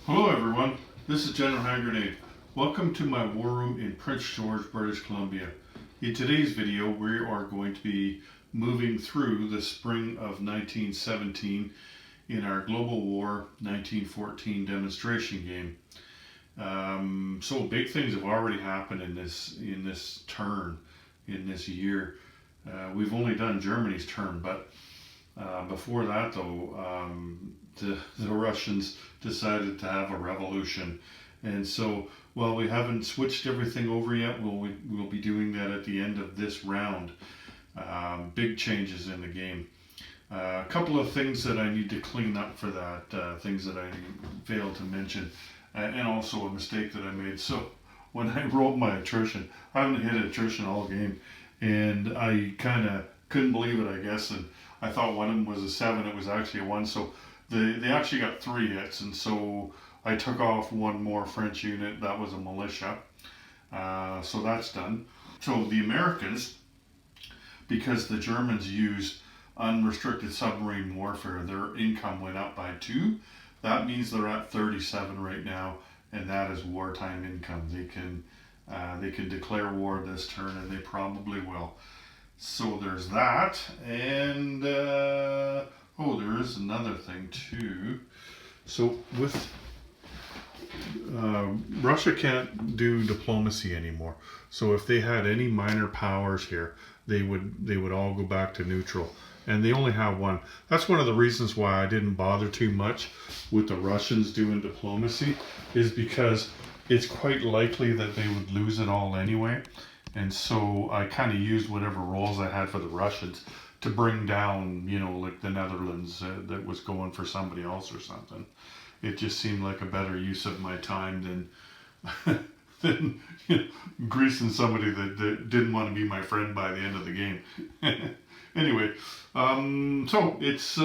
Hello everyone, this is General Hand Grenade. Welcome to my war room in Prince George, British Columbia. In today's video we are going to be moving through the spring of 1917 in our Global War 1914 demonstration game. So big things have already happened in this turn, in this year. We've only done Germany's turn, but before that though, the Russians decided to have a revolution, and so while we haven't switched everything over yet, we'll be doing that at the end of this round. Big changes in the game. A couple of things that I need to clean up for that, things that I failed to mention, and also a mistake that I made. So when I rolled my attrition, I haven't hit attrition all game, and I kind of couldn't believe it, I guess, and I thought one of them was a 7, it was actually a 1, so they actually got 3 hits, and so I took off one more French unit. That was a militia, so that's done. So the Americans, because the Germans used unrestricted submarine warfare, their income went up by 2. That means they're at 37 right now, and that is wartime income. They can declare war this turn, and they probably will. So there's that, and there is another thing too. So with Russia can't do diplomacy anymore. So if they had any minor powers here, they would all go back to neutral, and they only have one. That's one of the reasons why I didn't bother too much with the Russians doing diplomacy, is because it's quite likely that they would lose it all anyway. And so I kind of used whatever roles I had for the Russians to bring down, like the Netherlands that was going for somebody else or something. It just seemed like a better use of my time than greasing somebody that didn't want to be my friend by the end of the game. Anyway, so it's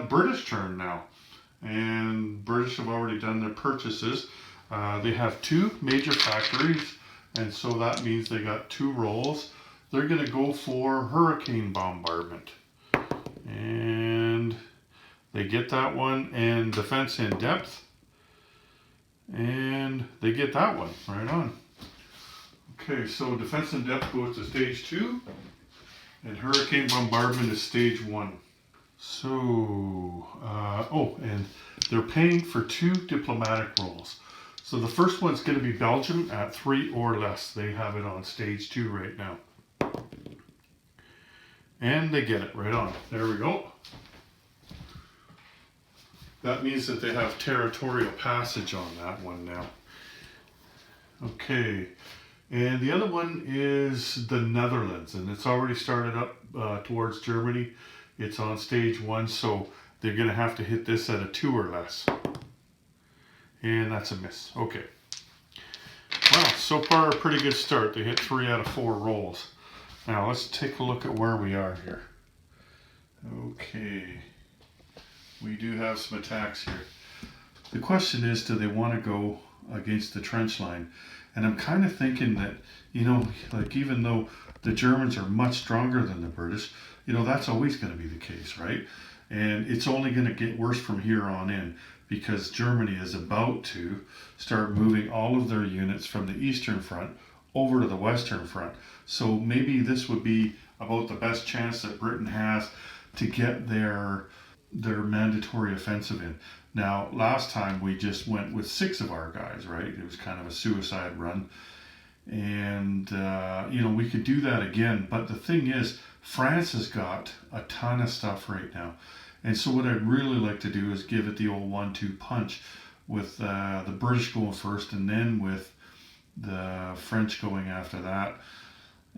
British turn now. And British have already done their purchases. They have 2 major factories, and so that means they got 2 rolls. They're going to go for hurricane bombardment. And they get that one, and defense in depth. And they get that one, right on. Okay, so defense in depth goes to stage 2, and hurricane bombardment is stage 1. So, and they're paying for 2 diplomatic rolls. So the first one's going to be Belgium at 3 or less. They have it on stage 2 right now. And they get it right on. There we go. That means that they have territorial passage on that one now. Okay. And the other one is the Netherlands, and it's already started up towards Germany. It's on stage 1, so they're going to have to hit this at a 2 or less. And that's a miss. Okay. Well, so far a pretty good start. They hit 3 out of 4 rolls. Now let's take a look at where we are here. Okay. We do have some attacks here. The question is, do they want to go against the trench line? And I'm kind of thinking that, like even though the Germans are much stronger than the British, that's always going to be the case, right? And it's only going to get worse from here on in, because Germany is about to start moving all of their units from the Eastern Front over to the Western Front. So maybe this would be about the best chance that Britain has to get their mandatory offensive in. Now, last time we just went with 6 of our guys, right? It was kind of a suicide run. And, we could do that again. But the thing is, France has got a ton of stuff right now. And so what I'd really like to do is give it the old 1-2 punch, with the British going first, and then with the French going after that,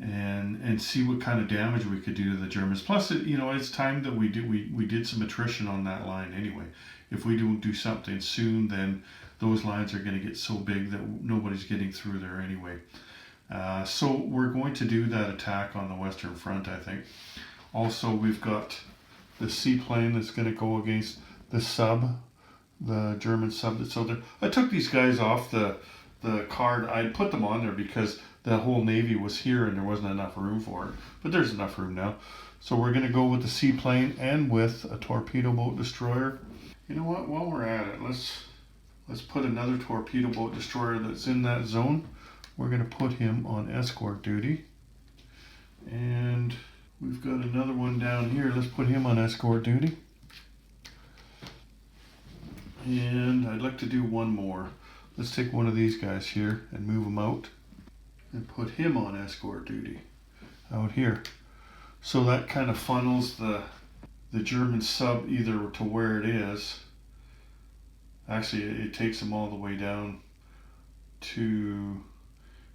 and see what kind of damage we could do to the Germans. Plus, it's time that we did some attrition on that line anyway. If we don't do something soon, then those lines are going to get so big that nobody's getting through there anyway. So we're going to do that attack on the Western Front, I think. Also, we've got the seaplane that's going to go against the sub, the German sub that's out there. I took these guys off the card. I put them on there because the whole Navy was here and there wasn't enough room for it. But there's enough room now. So we're going to go with the seaplane and with a torpedo boat destroyer. You know what? While we're at it, let's Let's put another torpedo boat destroyer that's in that zone. We're going to put him on escort duty. And we've got another one down here. Let's put him on escort duty. And I'd like to do one more. Let's take one of these guys here and move him out and put him on escort duty out here. So that kind of funnels the German sub either to where it is. Actually, it takes them all the way down to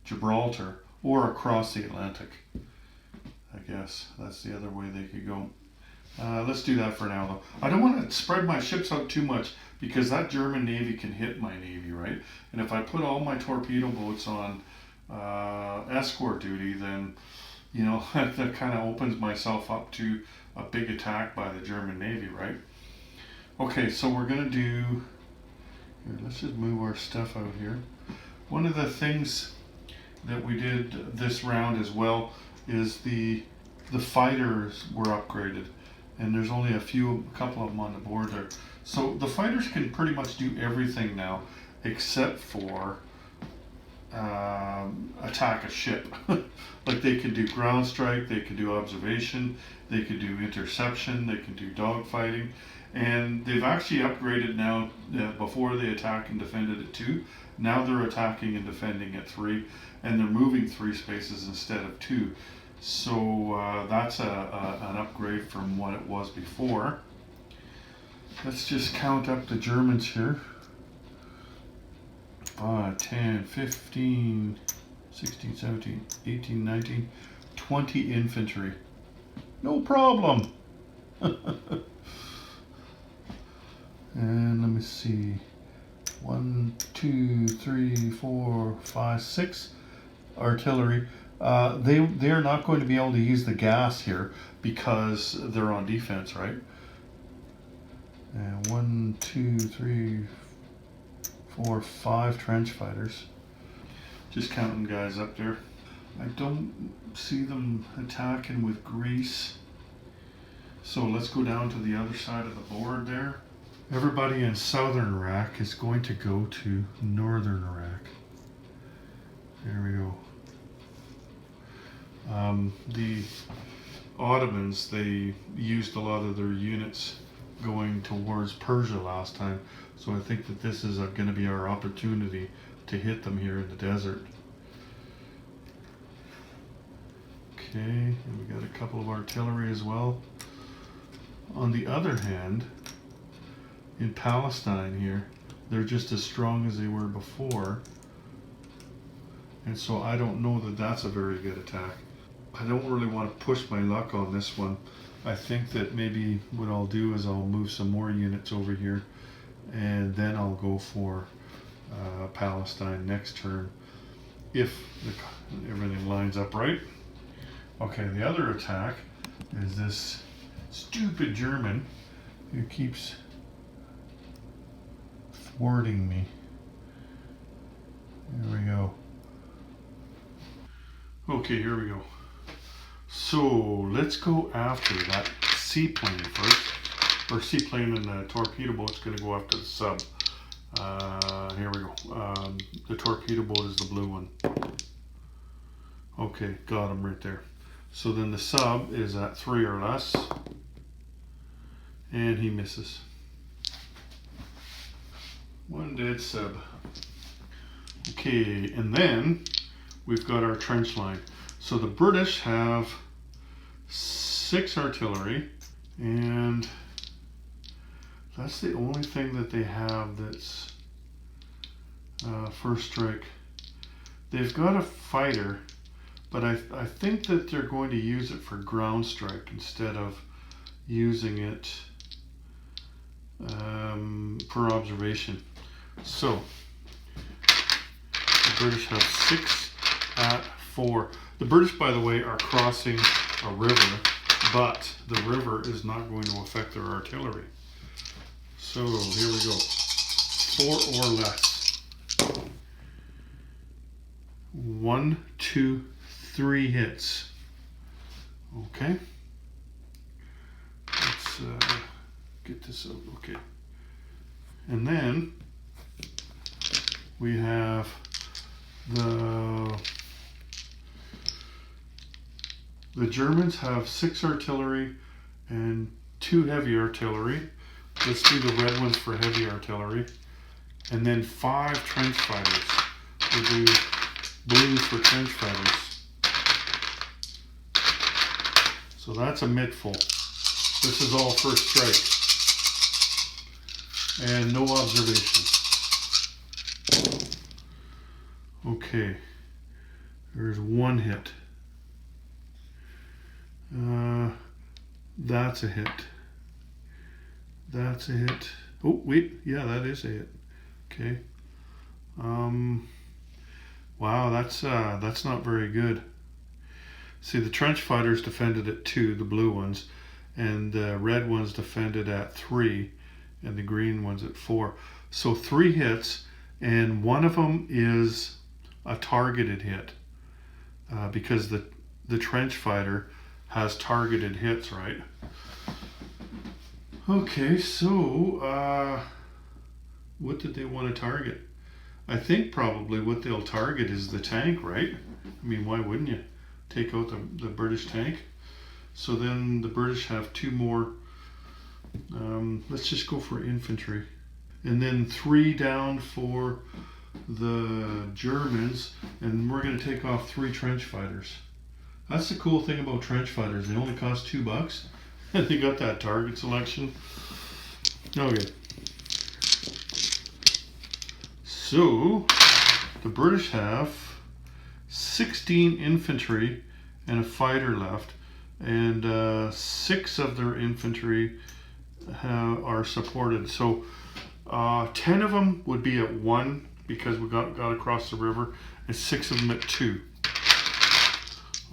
Gibraltar or across the Atlantic. I guess that's the other way they could go. Let's do that for now, though. I don't want to spread my ships out too much because that German Navy can hit my Navy, right? And if I put all my torpedo boats on escort duty, then, you know, that kind of opens myself up to a big attack by the German Navy, right? Okay, so we're going to do... Here, let's just move our stuff out here. One of the things that we did this round as well is the fighters were upgraded, and there's only a couple of them on the board there. So the fighters can pretty much do everything now except for attack a ship. Like they can do ground strike, they can do observation, they can do interception, they can do dogfighting, and they've actually upgraded now. Before they attack and defended at 2, now they're attacking and defending at 3, and they're moving 3 spaces instead of 2. So that's an upgrade from what it was before. Let's just count up the Germans here. 5, 10, 15, 16, 17, 18, 19, 20 infantry. No problem. And let me see. 1, 2, 3, 4, 5, 6 artillery. They're not going to be able to use the gas here because they're on defense, right? And 1, 2, 3, 4, 5 trench fighters. Just counting guys up there. I don't see them attacking with Greece. So let's go down to the other side of the board there. Everybody in southern Iraq is going to go to northern Iraq. There we go. The Ottomans, they used a lot of their units going towards Persia last time, so I think that this is going to be our opportunity to hit them here in the desert. Okay, and we got a couple of artillery as well. On the other hand, in Palestine here, they're just as strong as they were before, and so I don't know that that's a very good attack. I don't really want to push my luck on this one. I think that maybe what I'll do is I'll move some more units over here, and then I'll go for Palestine next turn if everything lines up right. Okay, the other attack is this stupid German who keeps thwarting me. There we go. Okay, here we go. So let's go after that seaplane first. Or seaplane and the torpedo boat's going to go after the sub. Here we go. The torpedo boat is the blue one. Okay, got him right there. So then the sub is at 3 or less. And he misses. One dead sub. Okay, and then we've got our trench line. So the British have 6 artillery, and that's the only thing that they have that's first strike. They've got a fighter, but I think that they're going to use it for ground strike instead of using it for observation. So the British have 6 at 4. The British, by the way, are crossing a river, but the river is not going to affect their artillery. So here we go. 4 or less. 1, 2, 3 hits. Okay. Let's get this out. Okay. And then We have the Germans have 6 artillery and 2 heavy artillery. Let's do the red ones for heavy artillery. And then 5 trench fighters. We'll do blues for trench fighters. So that's a mittful. This is all first strike. And no observation. Okay. There's 1 hit. That's a hit. That's a hit. Oh, wait. Yeah, that is a hit. Okay. Wow, that's not very good. See, the trench fighters defended at 2, the blue ones, and the red ones defended at 3, and the green ones at 4. So 3 hits, and one of them is a targeted hit, because the trench fighter has targeted hits, right? Okay, so what did they want to target? I think probably what they'll target is the tank, right? I mean, why wouldn't you take out the British tank? So then the British have 2 more. Let's just go for infantry. And then 3 down for the Germans, and we're going to take off 3 trench fighters. That's the cool thing about trench fighters. They only cost $2, and they got that target selection. Okay. So the British have 16 infantry and a fighter left, and 6 of their infantry are supported. So 10 of them would be at 1 because we got across the river, and 6 of them at 2.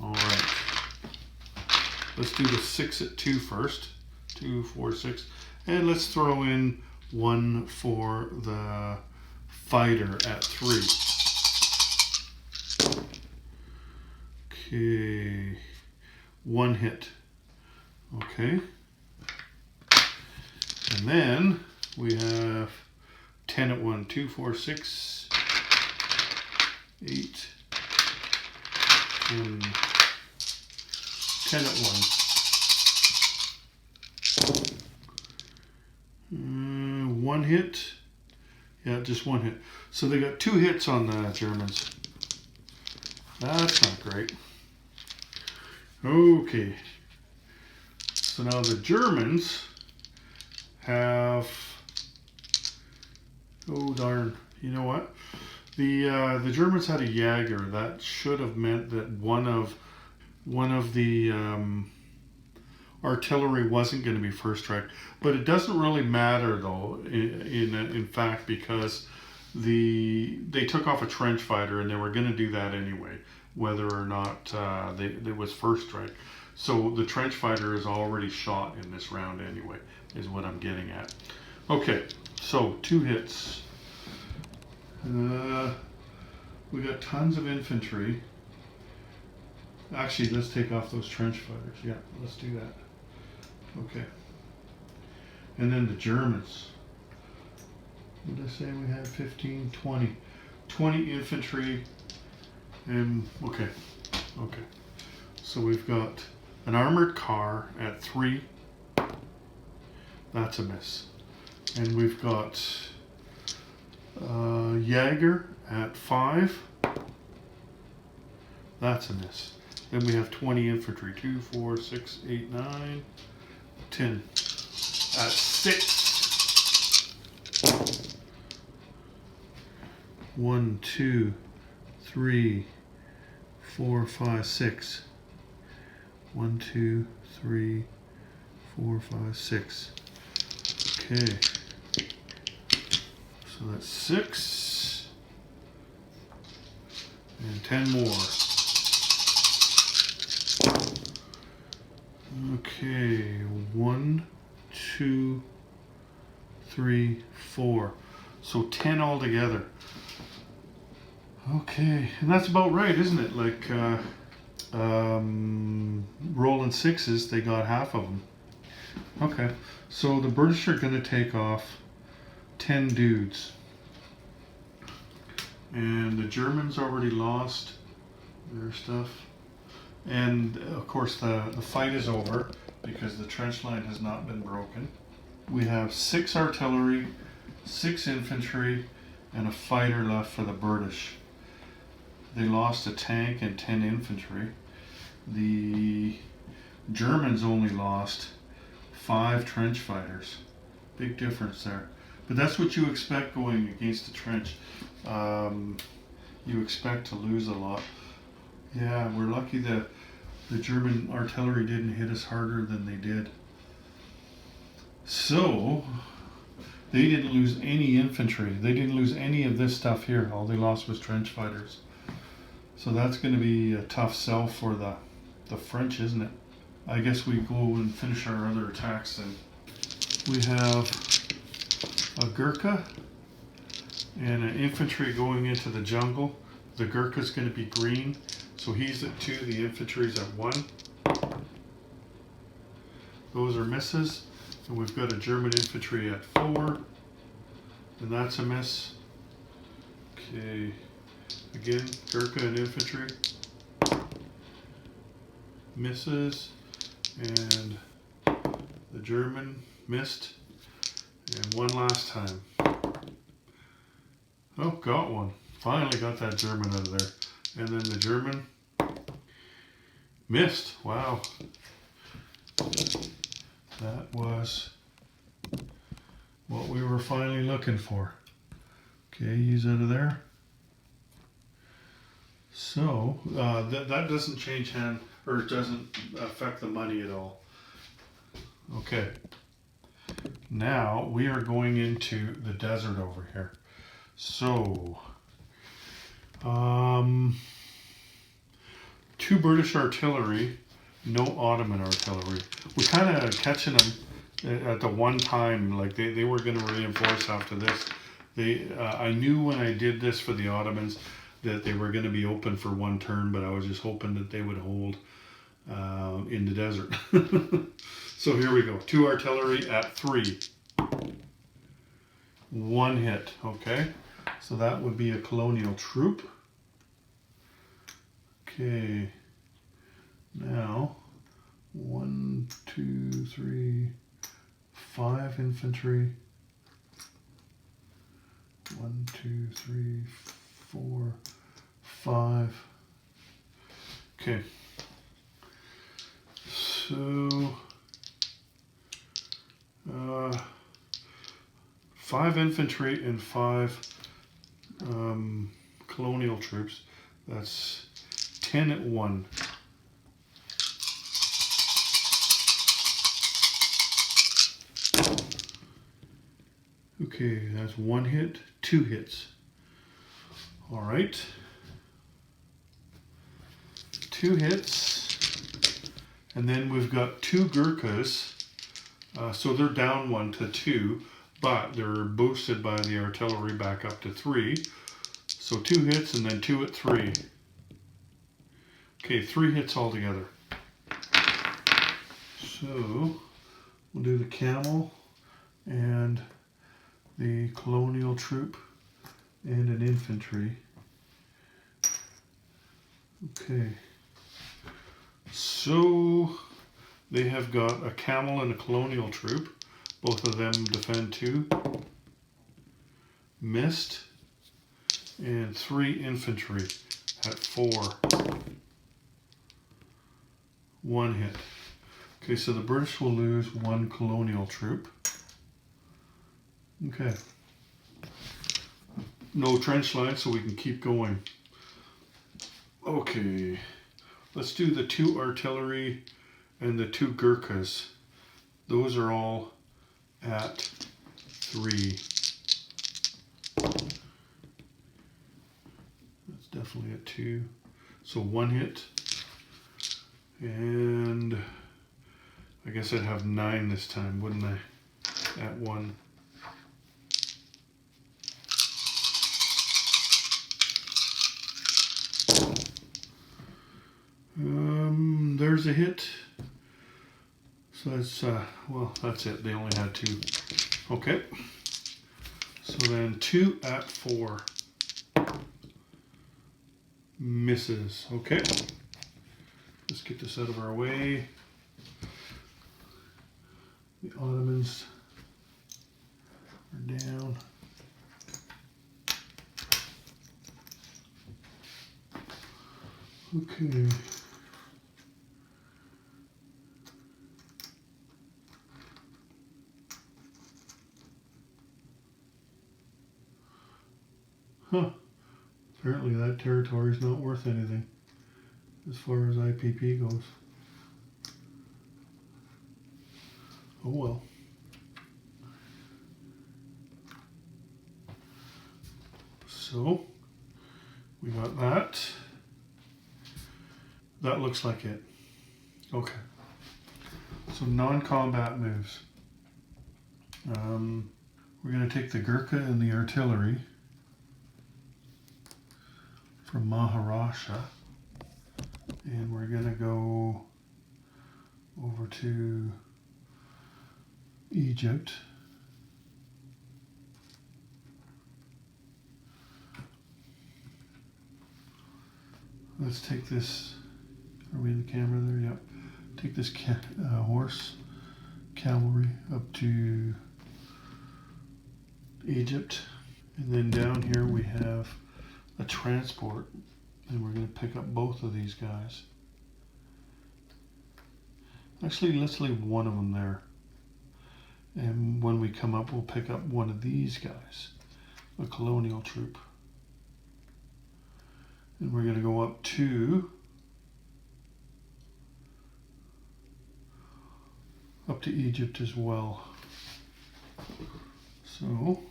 All right, let's do the 6 at 2 first. 2, 4, 6, and let's throw in 1 for the fighter at 3. Okay, 1 hit. Okay, and then we have 10 at 1, 2, 4, 6, 8, 10 at 1. 1 hit. Yeah, just 1 hit. So they got 2 hits on the Germans. That's not great. Okay. So now the Germans have... Oh darn! You know what? The Germans had a Jaeger. That should have meant that one of the artillery wasn't going to be first strike. But it doesn't really matter though. In fact, because they took off a trench fighter, and they were going to do that anyway, whether or not it was first strike. So the trench fighter is already shot in this round anyway, is what I'm getting at. Okay, so 2 hits. We got tons of infantry. Actually, let's take off those trench fighters. Yeah, let's do that. Okay. And then the Germans. What did I say we had? 15, 20. 20 infantry. And, okay. So we've got an armored car at 3. That's a miss. And we've got Jaeger at 5. That's a miss. Then we have 20 infantry. 2, 4, 6, 8, 9, 10. At 6. 1, 2, 3, 4, 5, 6. 1, 2, 3, 4, 5, 6. Okay. So that's 6. And 10 more. Okay, 1, 2, 3, 4. So 10 altogether. Okay, and that's about right, isn't it? Like rolling 6s, they got half of them. Okay, so the British are going to take off 10 dudes. And the Germans already lost their stuff. And of course the fight is over because the trench line has not been broken. We have 6 artillery, 6 infantry, and a fighter left for the British. They lost a tank and 10 infantry. The Germans only lost 5 trench fighters. Big difference there. But that's what you expect going against the trench. You expect to lose a lot. Yeah, we're lucky that the German artillery didn't hit us harder than they did. So, they didn't lose any infantry. They didn't lose any of this stuff here. All they lost was trench fighters. So that's going to be a tough sell for the French, isn't it? I guess we go and finish our other attacks then. We have a Gurkha and an infantry going into the jungle. The Gurkha's going to be green, so he's at 2, the infantry's at 1. Those are misses. And we've got a German infantry at 4, and that's a miss. Okay, again, Gurkha and infantry. Misses, and the German missed, and one last time. Oh, got one. Finally got that German out of there. And then the German missed. Wow. That was what we were finally looking for. Okay, he's out of there. So, that doesn't change hand, or it doesn't affect the money at all. Okay. Now, we are going into the desert over here. So, 2 British artillery, no Ottoman artillery. We're kind of catching them at the one time, like they were going to reinforce after this. I knew when I did this for the Ottomans that they were going to be open for one turn, but I was just hoping that they would hold in the desert. So here we go. 2 artillery at 3. 1 hit, okay? So that would be a colonial troop. Okay. Now, 1, 2, 3, 5 infantry. 1, 2, 3, 4, 5. Okay. So, 5 infantry and 5 colonial troops. That's 10 at 1. Okay, that's 1 hit, 2 hits. All right. 2 hits. And then we've got 2 Gurkhas. So they're down 1 to 2, but they're boosted by the artillery back up to 3. So 2 hits and then 2 at 3. Okay, 3 hits altogether. So we'll do the camel and the colonial troop and an infantry. Okay. So they have got a camel and a colonial troop. Both of them defend 2. Missed. And 3 infantry at 4. 1 hit. Okay, so the British will lose 1 colonial troop. Okay. No trench line, so we can keep going. Okay. Let's do the 2 artillery and the 2 Gurkhas. Those are all at 3. That's definitely at 2. So 1 hit. And I guess I'd have 9 this time, wouldn't I? At 1. There's a hit. So that's, well, that's it. They only had 2. Okay. So then 2 at 4. Misses. Okay. Let's get this out of our way. The Ottomans are down. Okay. Huh. Apparently that territory is not worth anything as far as IPP goes. Oh well. So, we got that. That looks like it. Okay. So non-combat moves. We're going to take the Gurkha and the artillery from Maharashtra, and we're going to go over to Egypt. Let's take this. Are we in the camera there? Yep. Take this horse cavalry up to Egypt, and then down here we have a transport, and we're going to pick up both of these guys. Actually, let's leave one of them there, and when we come up we'll pick up one of these guys, a colonial troop, and we're going to go up to Egypt as well. So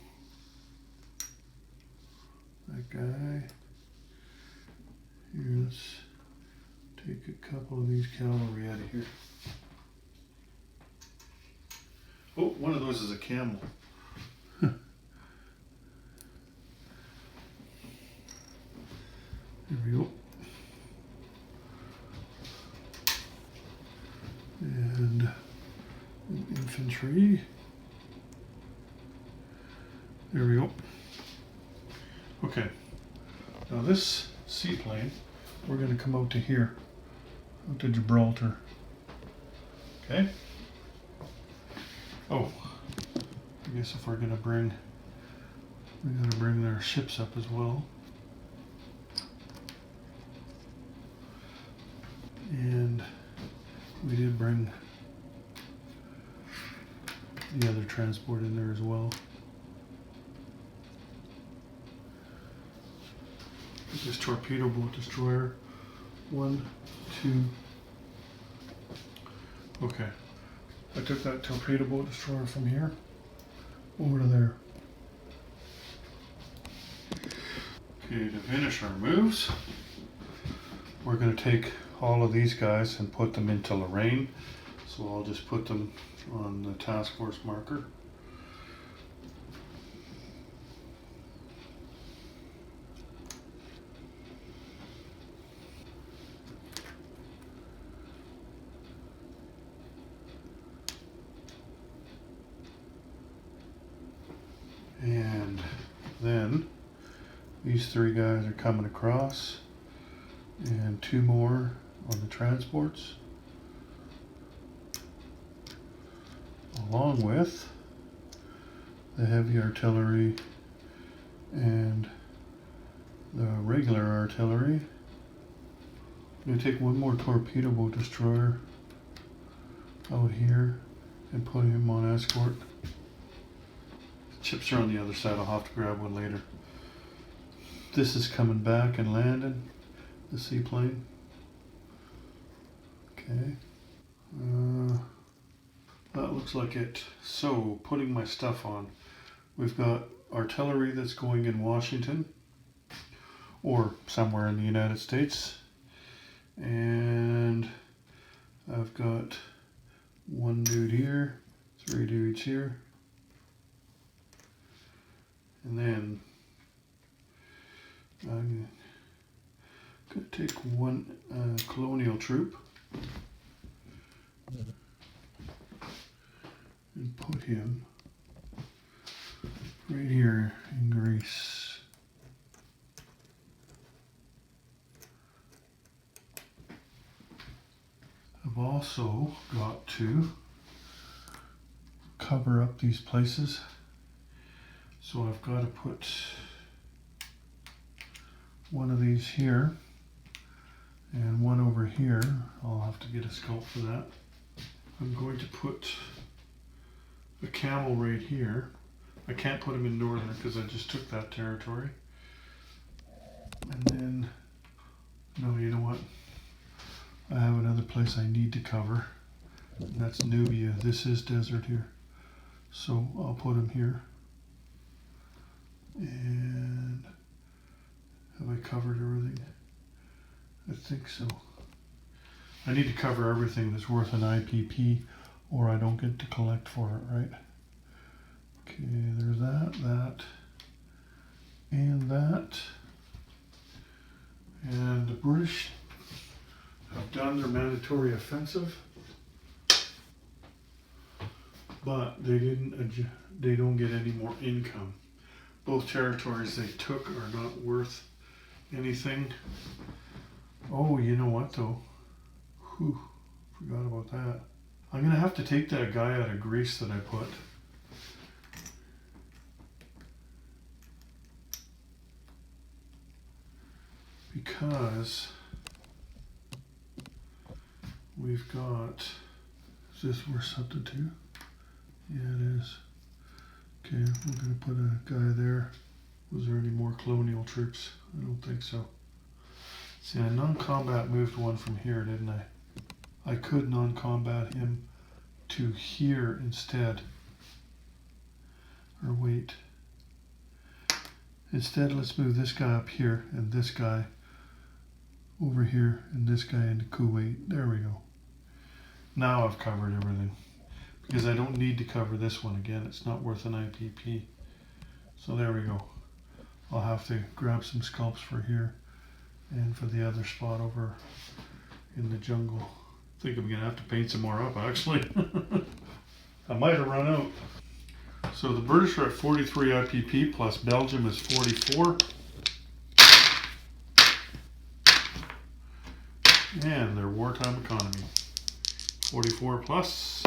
that guy here, let's take a couple of these cavalry out of here. Oh, one of those is a camel. There we go. And infantry. There we go. Okay. Now this seaplane, we're going to come out to here, out to Gibraltar. Okay. Oh, I guess if we're going to bring their ships up as well. And we did bring the other transport in there as well. This torpedo boat destroyer. 1, 2. Okay. I took that torpedo boat destroyer from here over to there. Okay, to finish our moves, we're going to take all of these guys and put them into Lorraine. So I'll just put them on the task force marker. And then these 3 guys are coming across, and 2 more on the transports, along with the heavy artillery and the regular artillery. I'm going to take one more torpedo boat destroyer out here and put him on escort. Chips are on the other side. I'll have to grab one later. This is coming back and landing, the seaplane. Okay. That looks like it. So, putting my stuff on. We've got artillery that's going in Washington or somewhere in the United States. And I've got 1 dude here, 3 dudes here. And then I'm going to take 1 colonial troop and put him right here in Greece. I've also got to cover up these places. So I've got to put one of these here and one over here. I'll have to get a scope for that. I'm going to put a camel right here. I can't put him in northern because I just took that territory. And then, no, you know what? I have another place I need to cover. And that's Nubia. This is desert here. So I'll put him here. And have I covered everything? I think so. I need to cover everything that's worth an IPP or I don't get to collect for it, right? Okay, there's that, and that. And the British have done their mandatory offensive, but they don't get any more income. Both territories they took are not worth anything. Oh, you know what though? Whew, forgot about that. I'm gonna have to take that guy out of Greece that I put. Because we've got, is this worth something too? Yeah, it is. Okay, we're going to put a guy there. Was there any more colonial troops? I don't think so. See, I non-combat moved one from here, didn't I? I could non-combat him to here instead. Or wait. Instead, let's move this guy up here and this guy over here and this guy into Kuwait. There we go. Now I've covered everything. Because I don't need to cover this one again. It's not worth an IPP. So there we go. I'll have to grab some scalps for here and for the other spot over in the jungle. I think I'm going to have to paint some more up actually. I might have run out. So the British are at 43 IPP plus Belgium is 44. And their wartime economy. 44 plus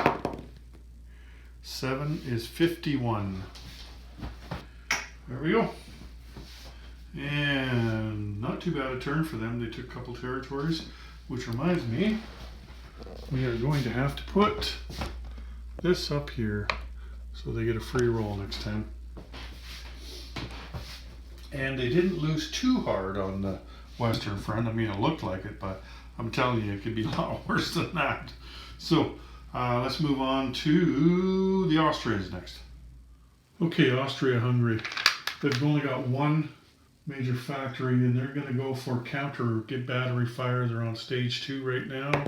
7 is 51. There we go. And not too bad a turn for them. They took a couple territories, which reminds me, we are going to have to put this up here so they get a free roll next time. And they didn't lose too hard on the Western Front. I mean, it looked like it, but I'm telling you, it could be a lot worse than that. So let's move on to the Austrians next. Okay, Austria-Hungary. They've only got one major factory and they're going to go for counter, get battery fire. They're on stage 2 right now.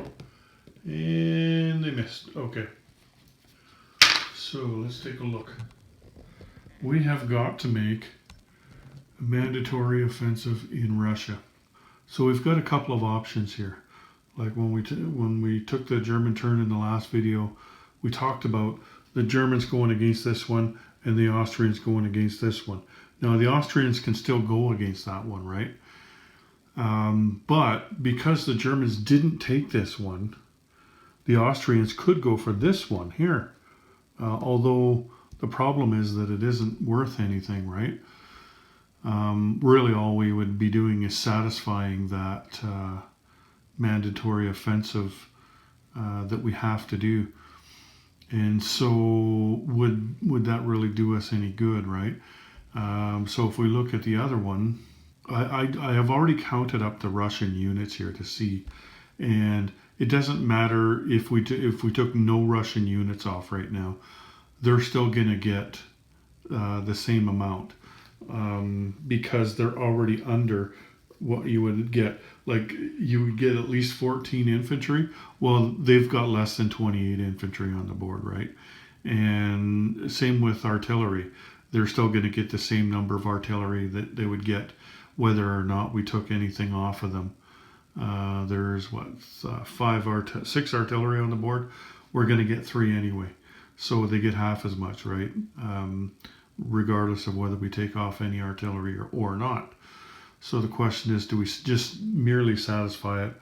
And they missed. Okay. So let's take a look. We have got to make a mandatory offensive in Russia. So we've got a couple of options here. Like when we took the German turn in the last video, we talked about the Germans going against this one and the Austrians going against this one. Now the Austrians can still go against that one, right? But because the Germans didn't take this one, the Austrians could go for this one here. Although the problem is that it isn't worth anything, right? Really all we would be doing is satisfying that mandatory offensive that we have to do. And so would that really do us any good, right? So if we look at the other one, I have already counted up the Russian units here to see, and it doesn't matter if we took no Russian units off right now, they're still going to get the same amount because they're already under what you would get. Like you would get at least 14 infantry. Well, they've got less than 28 infantry on the board, right? And same with artillery. They're still going to get the same number of artillery that they would get whether or not we took anything off of them. There's what, 6 artillery on the board. We're going to get 3 anyway. So they get half as much, right? Regardless of whether we take off any artillery or not. So the question is, do we just merely satisfy it,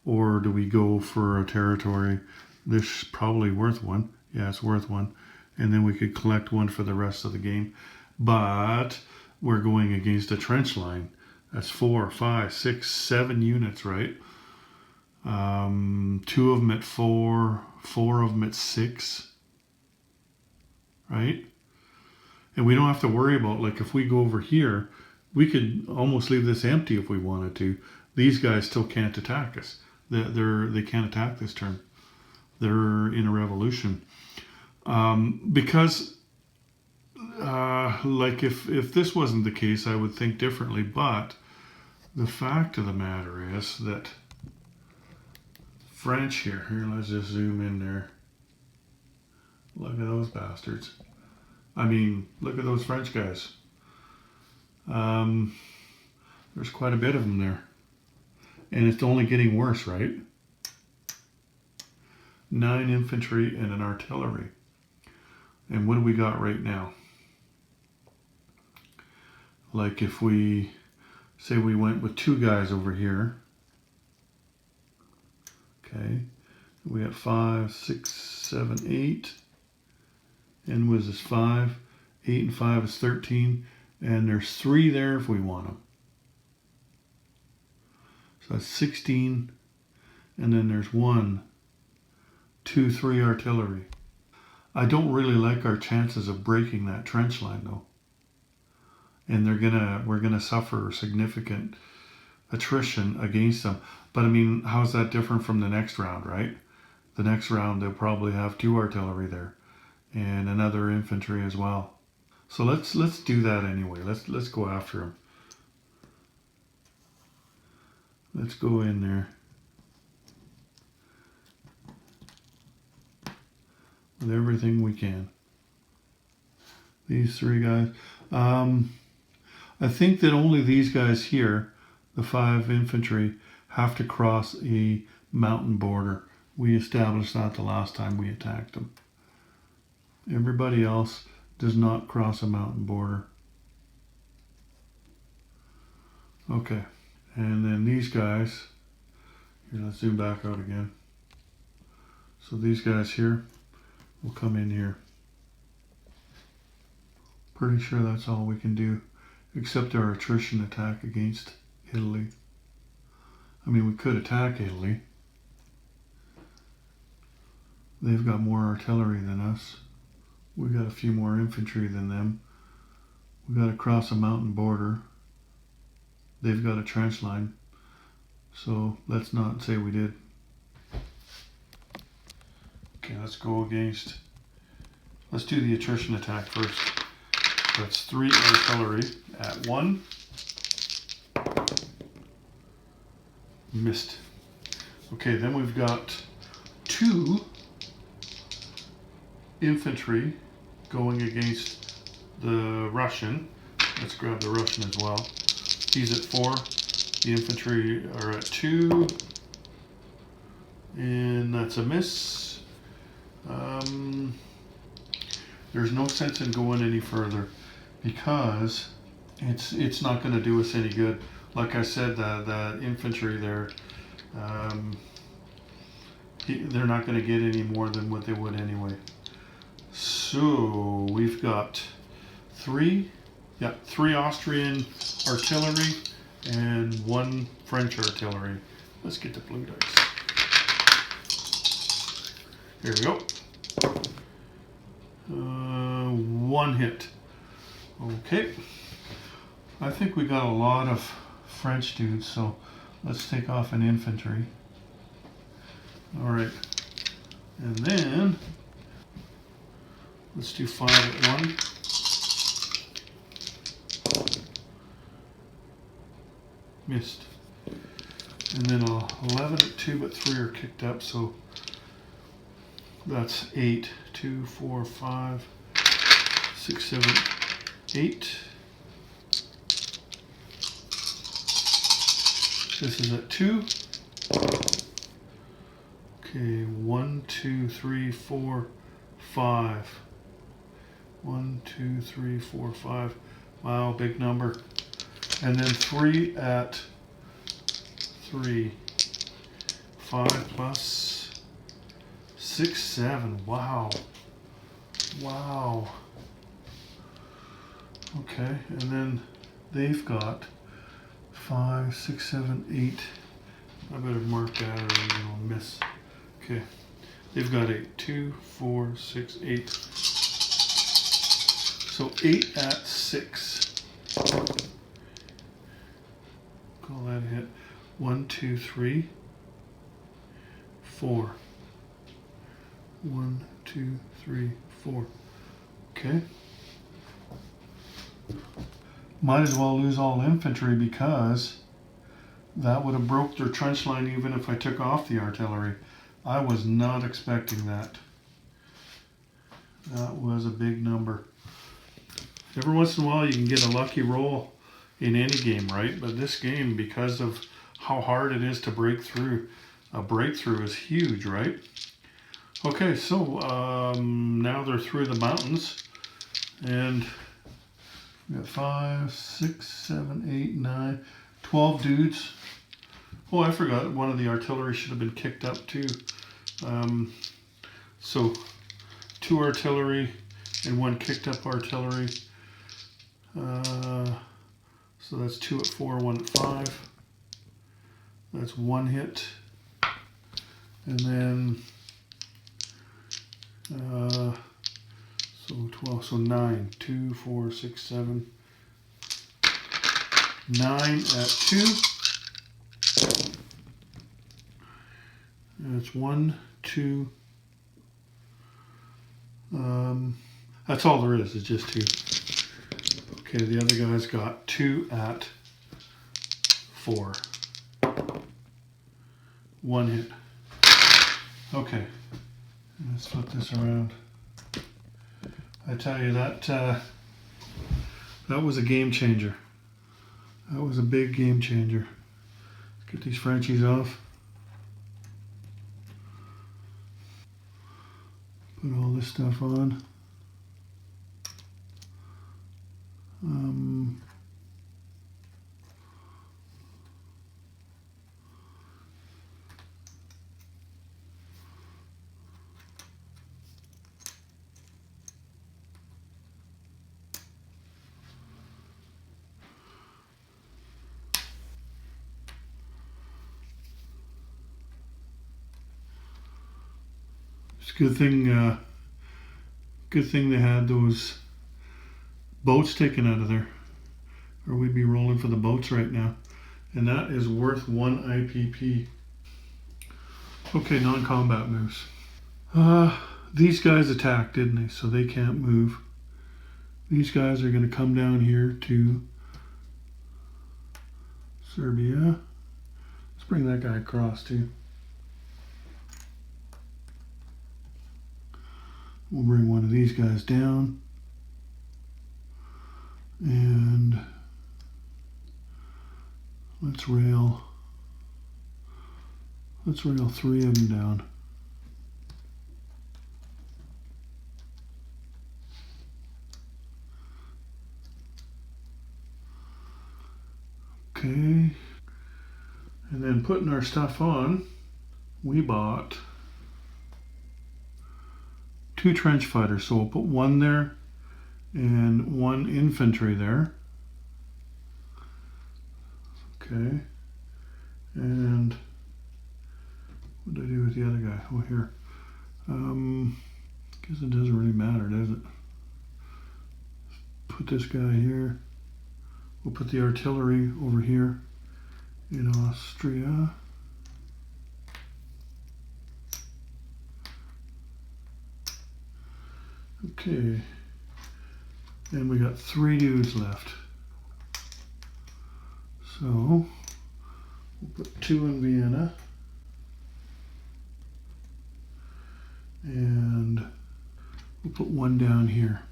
or do we go for a territory? This is probably worth one. Yeah, it's worth one. And then we could collect one for the rest of the game. But we're going against a trench line. That's 4, 5, 6, 7 units, right? 2 of them at 4, 4 of them at 6, right? And we don't have to worry about, like, if we go over here, we could almost leave this empty if we wanted to. These guys still can't attack us. They can't attack this turn. They're in a revolution. Because, like, if this wasn't the case, I would think differently. But the fact of the matter is that French here, let's just zoom in there. Look at those bastards. I mean, look at those French guys. There's quite a bit of them there. And it's only getting worse, right? 9 infantry and an artillery. And what do we got right now? Like if we, say we went with 2 guys over here. Okay. We got 5, 6, 7, 8. And was this 5? 8 and 5 is 13. And there's 3 there if we want them. So that's 16. And then there's 1, 2, 3 artillery. I don't really like our chances of breaking that trench line though. And we're gonna suffer significant attrition against them. But I mean, how's that different from the next round, right? The next round they'll probably have 2 artillery there and another infantry as well. So let's do that anyway. Let's go after them. Let's go in there with everything we can. These 3 guys. I think that only these guys here, the 5 infantry, have to cross a mountain border. We established that the last time we attacked them. Everybody else does not cross a mountain border. Okay, and then these guys, here, let's zoom back out again. So these guys here will come in here. Pretty sure that's all we can do, except our attrition attack against Italy. I mean, we could attack Italy. They've got more artillery than us. We got a few more infantry than them. We got to cross a mountain border. They've got a trench line. So let's not say we did. Okay, let's go against. Let's do the attrition attack first. That's 3 artillery at 1. Missed. Okay, then we've got 2 infantry going against the Russian. Let's grab the Russian as well. He's at 4. The infantry are at 2. And that's a miss. There's no sense in going any further because it's not going to do us any good. Like I said, the infantry there, they're not going to get any more than what they would anyway. So we've got 3 Austrian artillery and 1 French artillery. Let's get the blue dice. Here we go. 1 hit. Okay. I think we got a lot of French dudes, so let's take off an infantry. All right. And then let's do 5 at 1. Missed. And then 11 at 2, but 3 are kicked up, so that's 8. 2, 4, 5, 6, 7, 8. This is at 2. Okay, 1, 2, 3, 4, 5. 1, 2, 3, 4, 5. Wow, big number. And then 3 at 3. 5 plus 6, 7. Wow. Wow. Okay, and then they've got 5, 6, 7, 8. I better mark that or I'm gonna miss. Okay, they've got 8. 2, 4, 6, 8. So 8 at 6. Call that a hit. 1, 2, 3, 4. 1, 2, 3, 4. Okay. Might as well lose all infantry because that would have broke their trench line even if I took off the artillery. I was not expecting that. That was a big number. Every once in a while you can get a lucky roll in any game, right? But this game, because of how hard it is to break through, a breakthrough is huge, right? Okay, so now they're through the mountains, and we got 5, 6, 7, 8, 9, 12 dudes. Oh, I forgot one of the artillery should have been kicked up too. So 2 artillery and 1 kicked up artillery. So that's 2 at 4, 1 at 5. That's 1 hit. And then so 12, so 9, 2, 4, 6, 7, 9 at 2. And it's 1, 2. That's all there is. It's just 2. Okay, the other guy's got 2 at 4. 1 hit. Okay, let's flip this around. I tell you that that was a game changer. That was a big game changer. Let's get these Frenchies off. Put all this stuff on. It's a good thing they had those boats taken out of there, or we'd be rolling for the boats right now. And that is worth 1 IPP. Okay, non-combat moves. These guys attacked, didn't they? So they can't move. These guys are going to come down here to Serbia. Let's bring that guy across too. We'll bring one of these guys down. And let's rail 3 of them down. Okay. And then putting our stuff on, we bought 2 trench fighters. So we'll put 1 there and 1 infantry there. Okay. And what did I do with the other guy? Oh, here. Guess it doesn't really matter, does it? Put this guy here. We'll put the artillery over here in Austria. Okay. And we got 3 dudes left. So we'll put 2 in Vienna. And we'll put 1 down here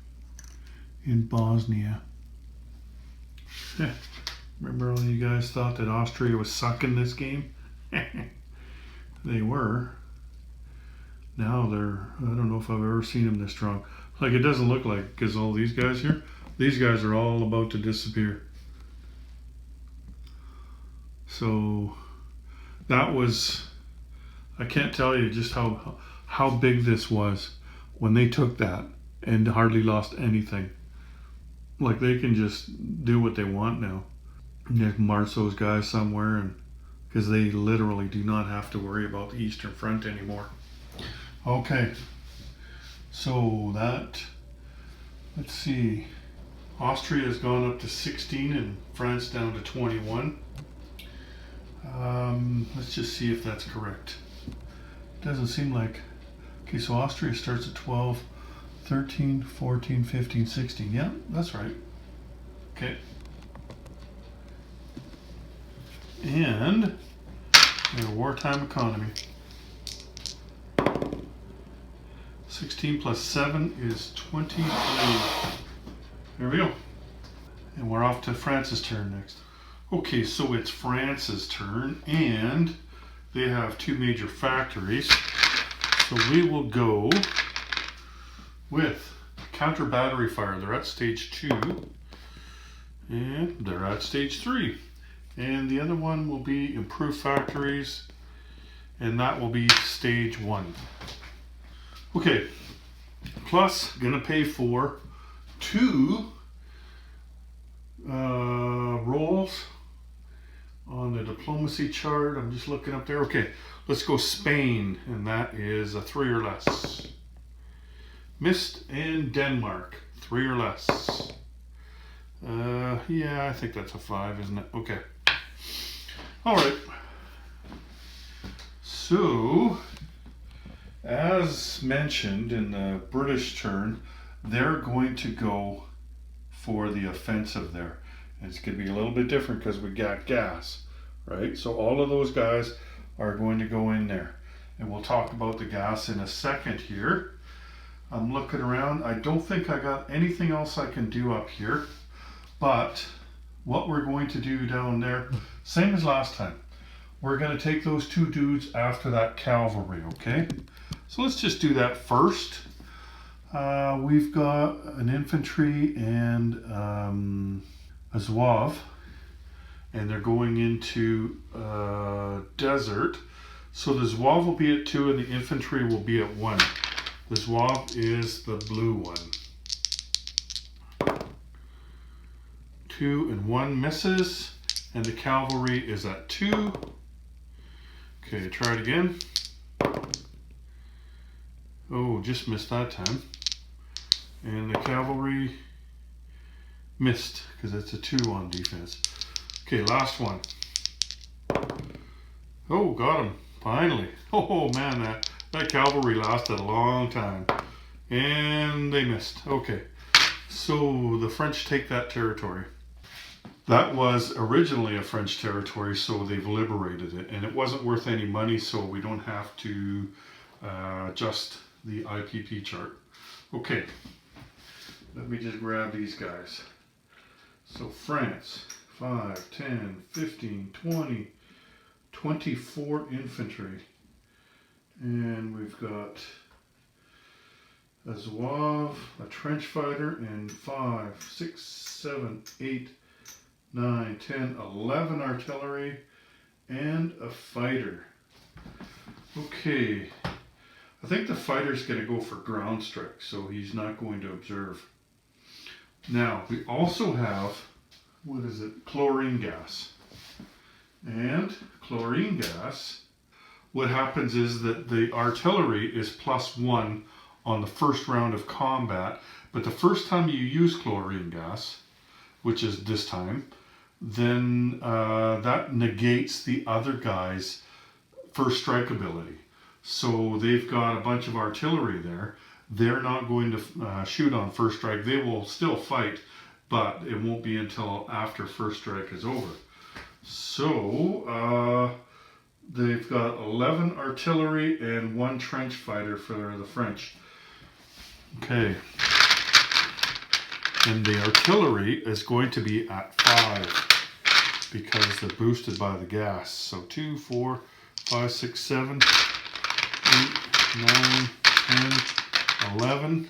in Bosnia. Remember all you guys thought that Austria was sucking this game? They were. Now they're, I don't know if I've ever seen them this strong. Like, it doesn't look like, because all these guys here, these guys are all about to disappear. So that was I can't tell you just how big this was when they took that and hardly lost anything. Like, they can just do what they want now. Just march those guys somewhere, and because they literally do not have to worry about the Eastern Front anymore. Okay, so that, let's see, Austria has gone up to 16 and France down to 21. Let's just see if that's correct. Doesn't seem like. Okay, so Austria starts at 12, 13, 14, 15, 16. Yeah, that's right. Okay. And their wartime economy. 16 plus 7 is 23. There we go. And we're off to France's turn next. Okay, so it's France's turn, and they have two major factories. So we will go with counter battery fire. They're at stage 2, and they're at stage 3. And the other one will be improved factories, and that will be stage 1. Okay, plus gonna pay for 2 rolls on the diplomacy chart. I'm just looking up there. Okay, let's go Spain, and that is a 3 or less. Missed, and Denmark, 3 or less. Yeah, I think that's a 5, isn't it? Okay. All right. So, as mentioned in the British turn, they're going to go for the offensive there. And it's going to be a little bit different because we got gas, right? So all of those guys are going to go in there. And we'll talk about the gas in a second here. I'm looking around. I don't think I got anything else I can do up here. But what we're going to do down there, same as last time. We're going to take those 2 dudes after that cavalry, okay? So let's just do that first. We've got an infantry and a Zouave, and they're going into desert. So the Zouave will be at 2 and the infantry will be at 1. The Zouave is the blue one. 2 and 1 misses, and the cavalry is at 2. Okay, try it again. Oh, just missed that time. And the cavalry missed because it's a 2 on defense. Okay, last one. Oh, got him. Finally. Oh man, that cavalry lasted a long time. And they missed. Okay. So the French take that territory. That was originally a French territory, so they've liberated it. And it wasn't worth any money, so we don't have to adjust the IPP chart. Okay. Let me just grab these guys. So France, 5, 10, 15, 20, 24 infantry. And we've got a Zouave, a trench fighter, and 5, 6, 7, 8, 9, 10, 11 artillery, and a fighter. Okay. I think the fighter's going to go for ground strike, so he's not going to observe. Now, we also have, what is it, chlorine gas. And chlorine gas, what happens is that the artillery is +1 on the first round of combat, but the first time you use chlorine gas, which is this time, then that negates the other guy's first strike ability. So they've got a bunch of artillery there. They're not going to shoot on first strike. They will still fight, but it won't be until after first strike is over. So they've got 11 artillery and 1 trench fighter for the French. Okay. And the artillery is going to be at 5 because they're boosted by the gas. So 2, 4, 5, 6, 7, 8, 9, 10, 11,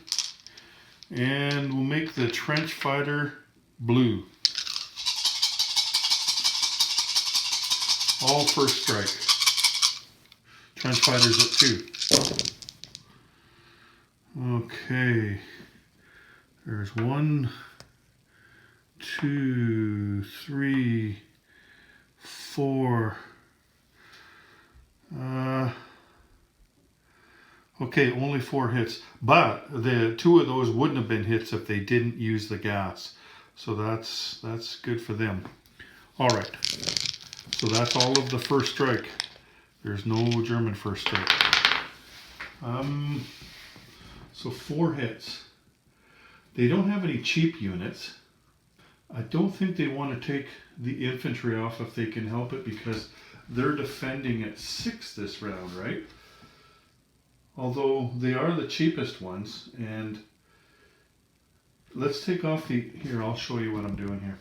and we'll make the trench fighter blue. All first strike. French fighters at 2. Okay. There's 1, 2, 3, 4. Okay, only 4 hits. But the 2 of those wouldn't have been hits if they didn't use the gas. So that's good for them. All right. So that's all of the first strike. There's no German first strike. So 4 hits. They don't have any cheap units. I don't think they want to take the infantry off if they can help it, because they're defending at 6 this round, right? Although they are the cheapest ones. And let's take off the... Here, I'll show you what I'm doing here.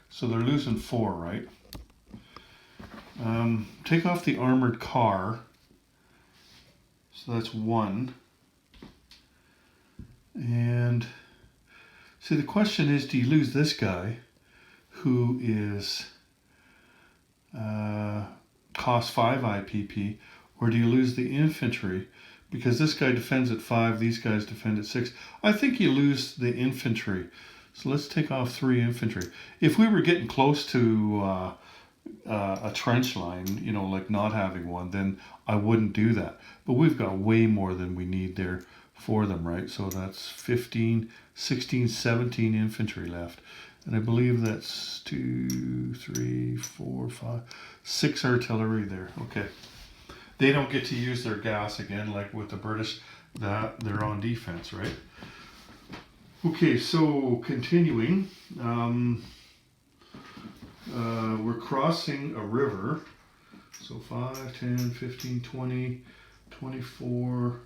So they're losing 4, right? Take off the armored car. So that's 1. And see, the question is, do you lose this guy who is cost 5 IPP, or do you lose the infantry? Because this guy defends at 5, these guys defend at 6. I think you lose the infantry. So let's take off 3 infantry. If we were getting close to a trench line, you know, like not having one, then I wouldn't do that. But we've got way more than we need there for them, right? So that's 15, 16, 17 infantry left. And I believe that's 2, 3, 4, 5, 6 artillery there. Okay. They don't get to use their gas again, like with the British, that they're on defense, right? Okay, so continuing, we're crossing a river. So 5, 10, 15, 20, 24,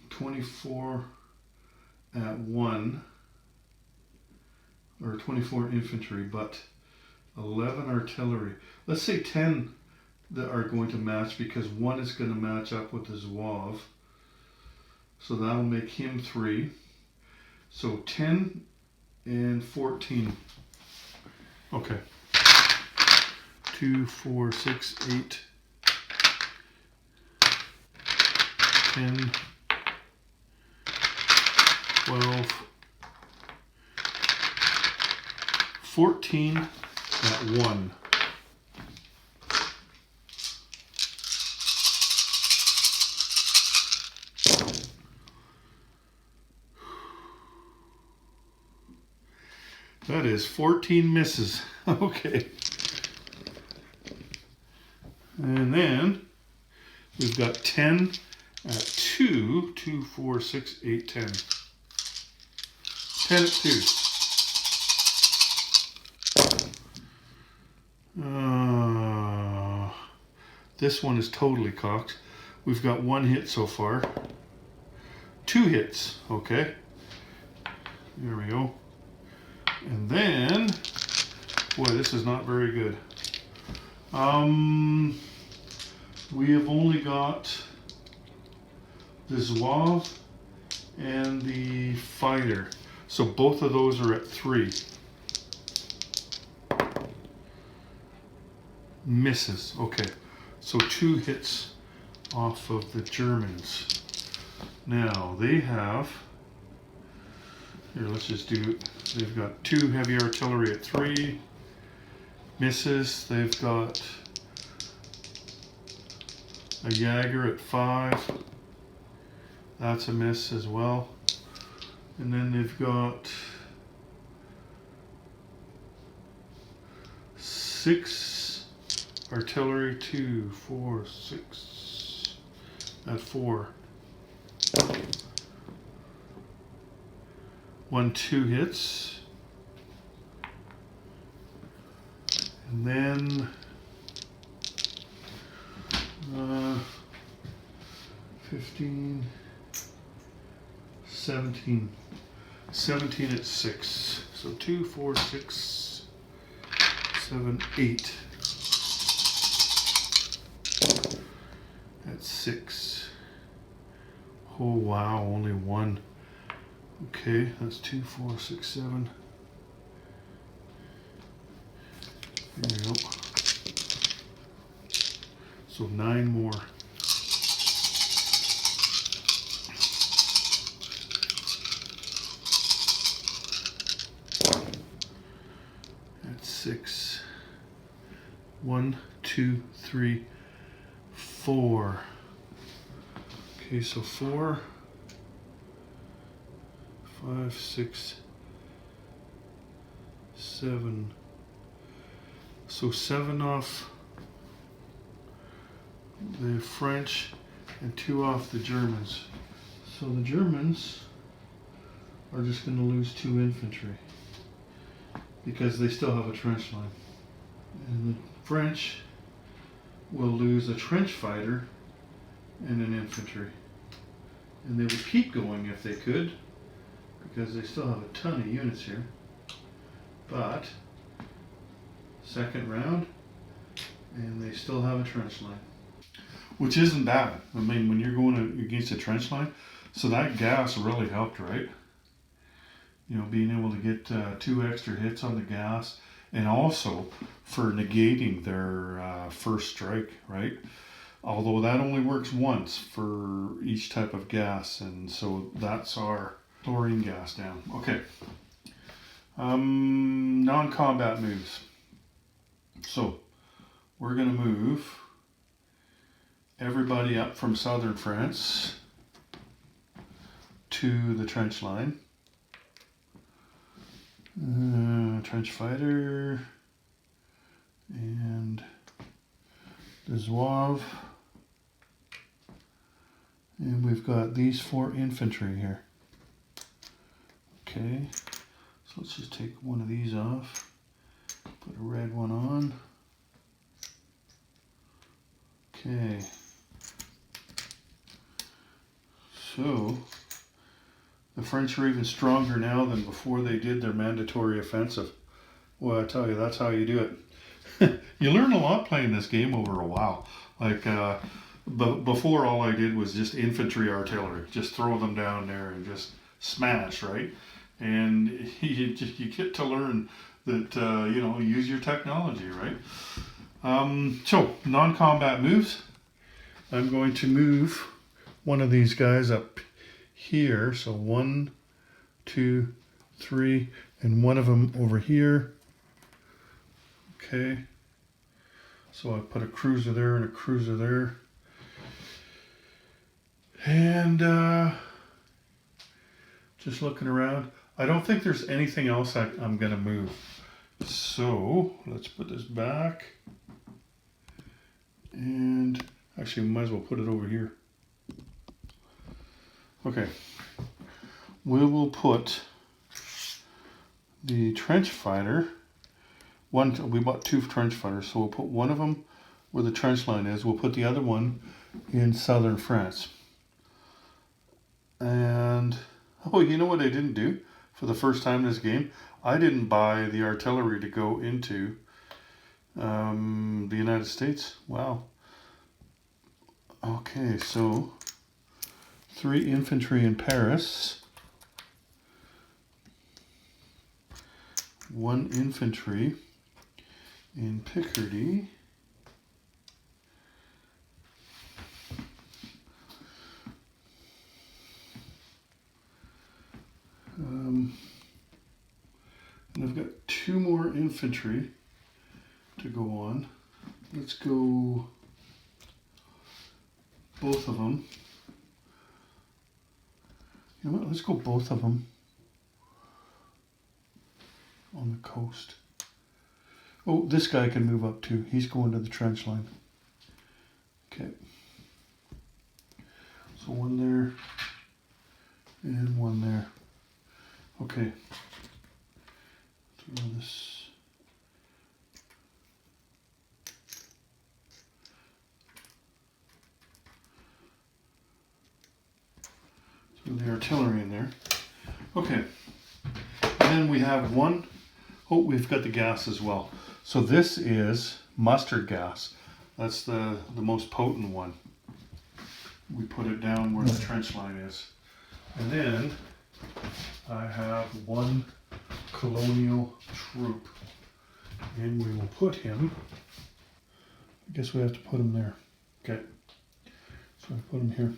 24 at 1, or 24 infantry, but 11 artillery. Let's say 10 that are going to match, because 1 is going to match up with the Zouave. So that'll make him 3. So 10 and 14. Okay. 2, 4, 6, 8, 10, 12, 14 at 1. That is 14 misses. Okay. And then we've got 10 at 2. 2, 4, 6, 8, 10. 10 at 2. This one is totally cocked. We've got 1 hit so far. 2 hits. Okay. There we go. And then, boy, this is not very good. We have only got the Zouave and the fighter. So both of those are at 3. Misses. Okay. So 2 hits off of the Germans. Now, they have... Here, let's just do it. They've got 2 heavy artillery at 3. Misses. They've got a Jaeger at 5. That's a miss as well. And then they've got 6 artillery, 2, 4, 6 at 4. 1, 2 hits. And then 15, 17. 17 at 6. So 2, 4, 6, 7, 8. At 6. Oh wow, only 1. Okay, that's 2, 4, 6, 7. There you go. So 9 more. That's 6. 1, 2, 3, 4. Okay, so 4, 5, 6, 7. So 7 off the French and 2 off the Germans. So the Germans are just going to lose 2 infantry because they still have a trench line. And the French will lose a trench fighter and an infantry. And they would keep going if they could, because they still have a ton of units here. But second round, and they still have a trench line, which isn't bad. I mean, when you're going against a trench line, so that gas really helped, right? You know, being able to get 2 extra hits on the gas, and also for negating their first strike, right? Although that only works once for each type of gas, and so that's our chlorine gas down. Okay. Non-combat moves. So we're going to move everybody up from southern France to the trench line. Trench fighter and the Zouave, and we've got these 4 infantry here. Okay, so let's just take one of these off, put a red one on. Okay, so the French are even stronger now than before they did their mandatory offensive. Well, I tell you, that's how you do it. You learn a lot playing this game over a while. Like, before all I did was just infantry artillery. Just throw them down there and just smash, right? And you get to learn that, you know, use your technology, right? So, non-combat moves. I'm going to move one of these guys up here. So 1, 2, 3, and one of them over here. Okay. So I put a cruiser there and a cruiser there. And just looking around, I don't think there's anything else I'm going to move. So let's put this back. And actually, might as well put it over here. Okay. We will put the trench fighter. We bought 2 trench fighters, so we'll put one of them where the trench line is. We'll put the other one in southern France. And, oh, you know what I didn't do for the first time in this game? I didn't buy the artillery to go into the United States. Wow. Okay, so 3 infantry in Paris. 1 infantry in Picardy. And I've got 2 more infantry to go on. Let's go both of them. You know what? Let's go both of them on the coast. Oh, this guy can move up too. He's going to the trench line. Okay. So 1 there and 1 there. Okay. Throw this. Throw the artillery in there. Okay. And then we have 1. Oh, we've got the gas as well. So this is mustard gas. That's the most potent one. We put it down where the trench line is. And then I have 1 colonial troop. And we will put him, I guess we have to put him there. Okay, so I put them here.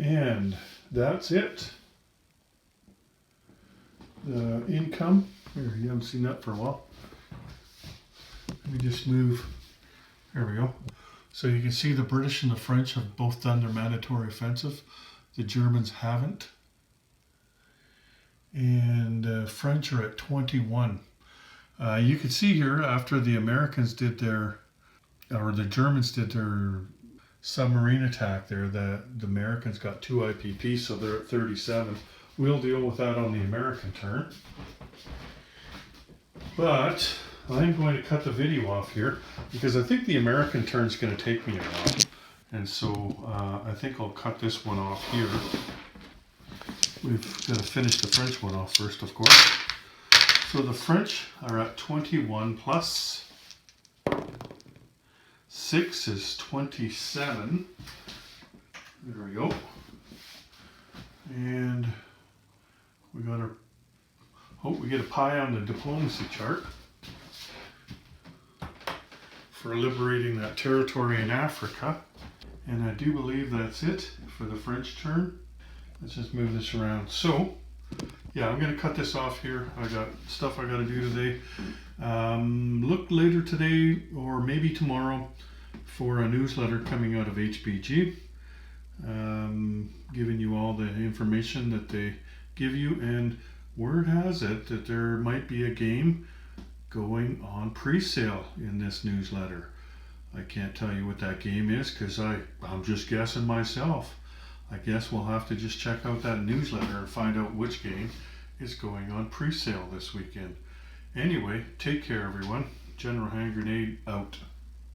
And that's it. The income, here, you haven't seen that for a while. Let me just move, there we go. So you can see the British and the French have both done their mandatory offensive. The Germans haven't. And French are at 21. You can see here after the Americans did their, or the Germans did their submarine attack there, that the Americans got 2 IPP, so they're at 37. We'll deal with that on the American turn. But I'm going to cut the video off here because I think the American turn is going to take me a while. And so I think I'll cut this one off here. We've got to finish the French one off first, of course. So the French are at 21 plus 6 is 27. There we go. And we got our, hope we get a pie on the diplomacy chart for liberating that territory in Africa. And I do believe that's it for the French turn. Let's just move this around. So, yeah, I'm going to cut this off here. I got stuff I got to do today. Look later today or maybe tomorrow for a newsletter coming out of HBG, giving you all the information that they give you. And word has it that there might be a game going on pre-sale in this newsletter. I can't tell you what that game is because I'm just guessing myself. I guess we'll have to just check out that newsletter and find out which game is going on pre-sale this weekend. Anyway, take care everyone. General Hand Grenade out.